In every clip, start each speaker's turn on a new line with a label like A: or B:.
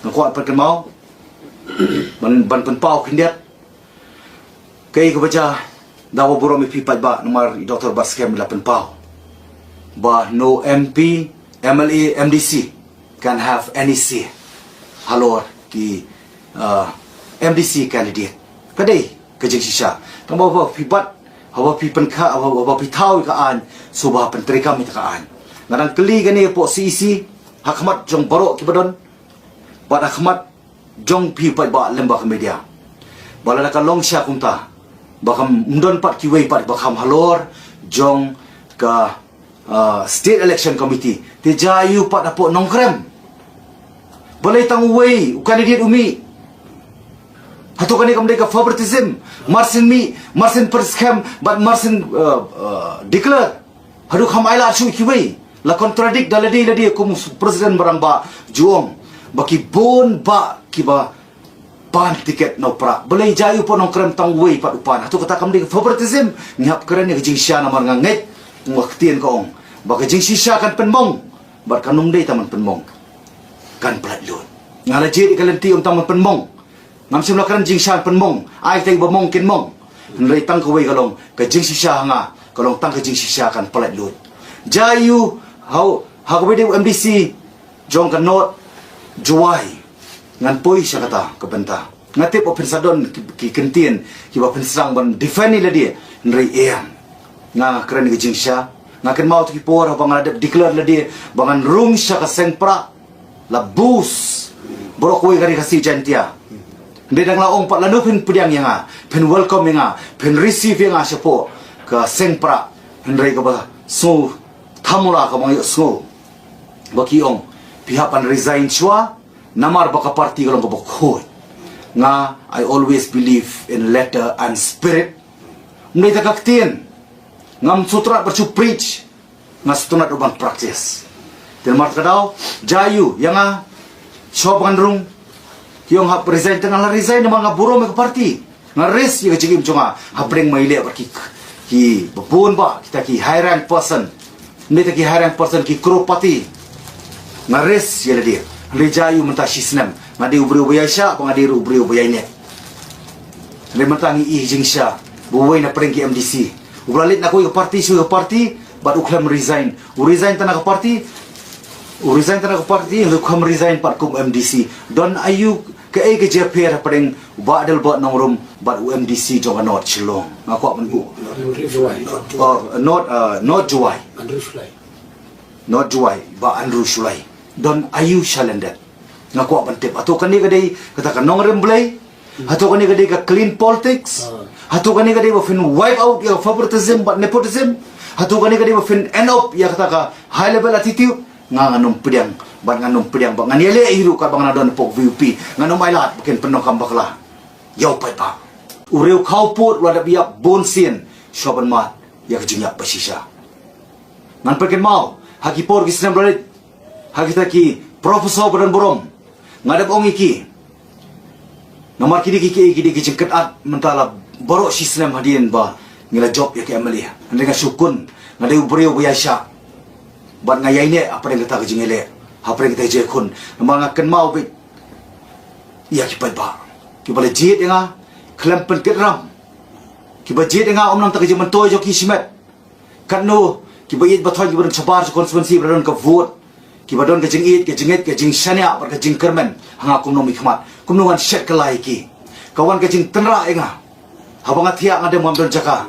A: ngkuat pen mau ban pen pau kindiat kay ko baca dawo burom pi ba nomor Dr. Baskem la pen pau ba no MP MLA MDC can have any say halor ki MDC candidate kadai kejeng sisa tang bawa pi bat hawa pi pen kha hawa pi thau ka an subah pen trika mi ka an ngarang keli gani po CEC hakmat jong baro ki badon bat hakmat jong pi ba lembah media bala ka long sha kumta bakam mundon pat ki wei pat bakam halor jong ka state election committee te jayu pat apo nongkrem balai tang wei candidate umi hatu kani kam ka favoritism marsin perskem but marsin declare hadu kham aila chu ki wei la contradict daladi ladi kum president barang ba juong baki bon ba ki ba pan tiket no pra balai jayu po nongkrem tang wei pat upan hatu kata kam ka favoritism ngap keren ni jing sha namar nganget waktien ko ong baka jing shisha kan penmong bar kanung dei taman penmong kan plat lun ngala jit kalenti taman penmong ngam sim lakaran jing sha penmong ai teng bomong kin mong nrei tang ko wei kalong ka jing shisha nga kalong tang ka jing shisha kan plat lun jayu how wei MDC jong kan not juai ngan poi sya kata kebenta ngatip open sadon ki kentien ki ba pensang ban defend ni ladi nrei em nga keren ke jing sha ngaken mau tu kipor abang ada declare ladi bangan rung sya ka sengpra la bus borok wei kari kasi jantia ndedang la ong pat lanu pen pediang yang pen welcome yang pen receive yang syapo ka sengpra hendrai ka ba so thamula ka mang so baki ong pihak pan resign chua namar baka parti kalong ka bokhoy nga I always believe in letter and spirit ndai ta kaktien ngam sutra bercu preach ngas tunat uban practice dan mart kadau jayu yang shopan rung kiong ha resign tengah la resign mga buro me party ngares ye jigim chunga habreng maile barki ki bapun ba kita ki high rank person nita ki high rank person ki kropati ngares ye dia le jayu menta shisnam ngadi ubri ubaya pangadi ubri ubaya ne le mentangi i jingsha buwai na pergi MDC ublalit na ko yung party but uklam resign tanah ka party uklam resign pat kum MDC don ayu ke ai ke JPR padeng badal bot nongrum but MDC jong not chilong ngako man bu not juai not juai ba Andrew Shulai don ayu shalendet ngako man tip atau kani kadai katakan nongrem blai atau kani kadai ka clean politics hatu kani kadai ba fin wipe out your favoritism but nepotism hatu kani kadai ba fin end up ya kata ka high level attitude nganum pediang ba nganiele hiru ka bang nadon pok VP nganum ailat bikin penuh kam bakla yau pai pa ureu khau put wada biak bonsien shoban mat ya kejingya basisha ngan pekin mau haki por kisnem bralit haki taki profesor badan borom ngadap ong iki nomor kidi jengket at mentala borok sisnem hadien ba ngila job ya ke amali dengan sukun ngade ubrio biasa bat ngayai ne apa yang kita kejingele apa yang kita jekun mangaken mau bit ya ki ba ki bale jit nga klempen ketram ki ba jit nga omnang tak jemen toy joki simet kanno ki ba yit bathoy ki ban sabar konstituensi baron ka vote ki ba don ke jingit ke jing shania par ke jing kermen hanga kumno mikmat kumnungan shet kelai ki kawan ke jing tenra nga habang atia ngade mamdon jaka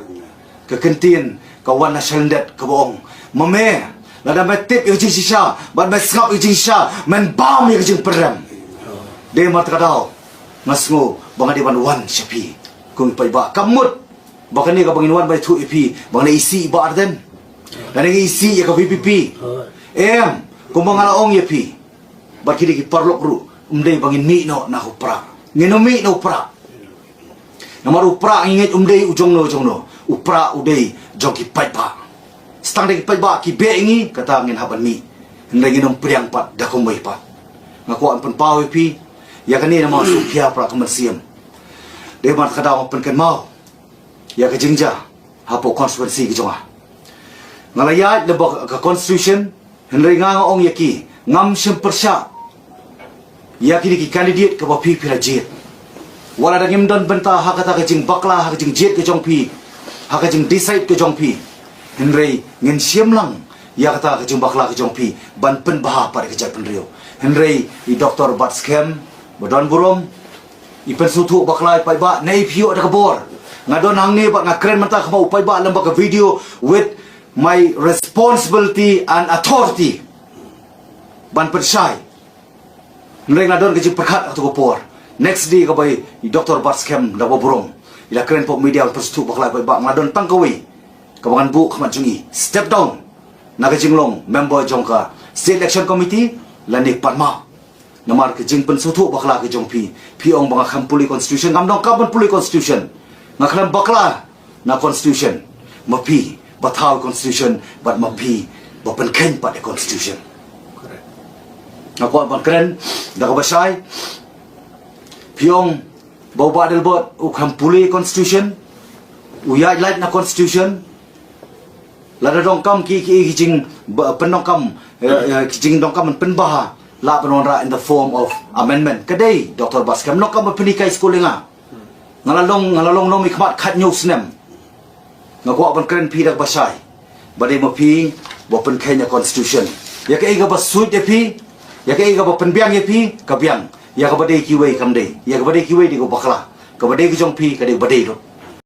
A: ke kentin kawan nasalendet ke boong mame lada metip yang jing sisa ban mesngap yang jing sisa men bam yang jing perem de mat kadau ngasngo bangadi ban wan sapi kung pai ba kamut bakani ka bangin wan bai thu ipi bang isi ba arden dan isi ya ka VPP kumbangala ong yepi bakidi ki parlok ru umdei bangin mi no na hupra ngino mi no upra namar upra ingit umdei ujong no upra udei joki paipa stang de paipa ki be ingi kata ngin haban mi ndai nginom priang pat da kumbai pat ngako an pen pau yepi ya kani nama supia pra kemersiam de mat kada pen ken mau ya ke jingja hapo konstituensi ki jonga ngalaya de ka constitution henry nga ong yaki ngam sim persya ya kini ki candidate ke pi pila jet wala da ngim don benta ha kata ke jing bakla ha ke jing jet ke jong pi ha ke jing decide ke jong pi henry ngin siam lang ya kata ke jing bakla ke jong pi ban pen bah pa ke jat pen rio henry I Dr. Bat Scam bodon burom I pen sutu bakla pai ba nei pio ada kabor ngadon hang ni ba ngakren menta ka mau pai ba lembaga video with my responsibility and authority ban percaya nreng ngadon ke jing perkat atau kopor next day ka bai I Dr. Bat Scam da bobrong ila kren pop media perstu bakla pai ba ngadon tangkawi kabangan bu khamat jungi step down naga jinglong member jongka state election committee lanik patma namar ke jing pen sutu bakla ke jong pi ong banga kham puli constitution ngam dong kabon puli constitution ngaklam bakla na constitution mapi bathau constitution but mapi bapen ken pa the constitution ako ban kren da ko basai piong bawa del bot ukham puli constitution uyai light na constitution lada dong kam ki jing penong kam jing dong kam pen bah la penonra in the form of amendment kadai Dr. Bat Scam nok kam penikai skolinga ngalalong no mi khmat khat news nem ngako ban kren pi dak basai badai mo pi bo pen kenya constitution ya ke ga basui de pi ya ke ga pen biang ye pi ka biang ya ka badai kiwei kam dei ya ka badai kiwei di ko bakla ka badai ki jong pi ka dei badai do